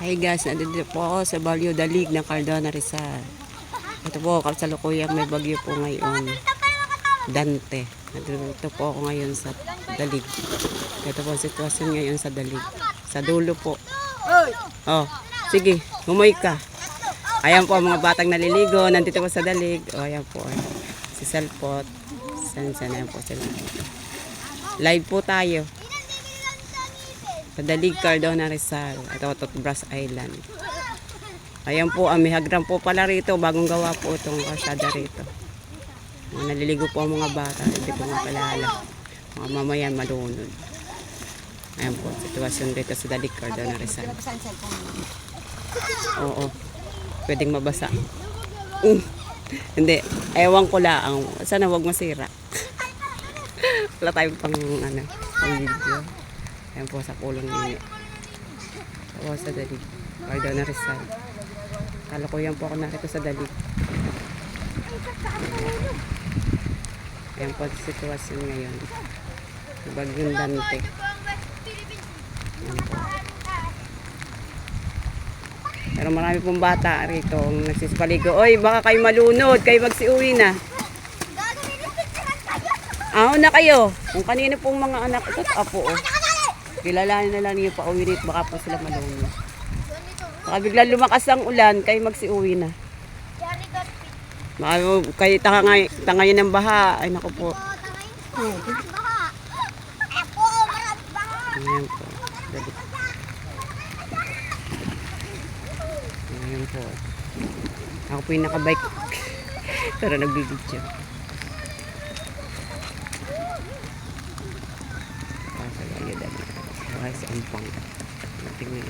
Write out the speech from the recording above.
Hi guys, nandito po ako sa Balyo Dalig ng Cardona Rizal. Ito po, kasalukuyang may bagyo po ngayon. Dante. Nandito po ako ngayon sa Dalig. Ito po sitwasyon ngayon sa Dalig. Sa dulo po. Oh, sige, humoy ka. Ayan po mga batang naliligo. Nandito po sa Dalig. Oh, ayan po. Si Salpot. San ayan po sila. Live po tayo. Sa Dalig, Cardona Rizal. Ito, Totbras Island. Ayan po, may hagram po pala rito. Bagong gawa po itong kasada rito. Naliligo po ang mga bata. Hindi po mapalala. Mga mamayan malunod. Ayan po, sitwasyon rito sa Dalig, Cardona Rizal. Oo. Pwedeng mabasa. Hindi. Ewan ko lang. Sana wag masira. Wala tayong pang video. Ayan po sa pulong nini. Ako sa Dalig. Cardona Rizal. Kalukuyan po ako narito sa Dalig. Ayan po ang sitwasyon ngayon. Bagyong Dante. Ayan po. Pero marami pong bata rito ang nagsisipaligo. Oy, baka kayo malunod. Kayo magsiuwi na. Na kayo. Kung kanino pong mga anak. Ito't apo oh. Kilalanin na lang niyo pa uwi rito. Baka po sila malunod. Baka biglang lumakas ang ulan. Kayo magsiuwi na. Baka kayo tangayin ng baha. Ay naku po. Ayan po. Ayan po. Ako po yung nakabike. Pero nagbibidyo. Ay, sa ampang. Tingnan.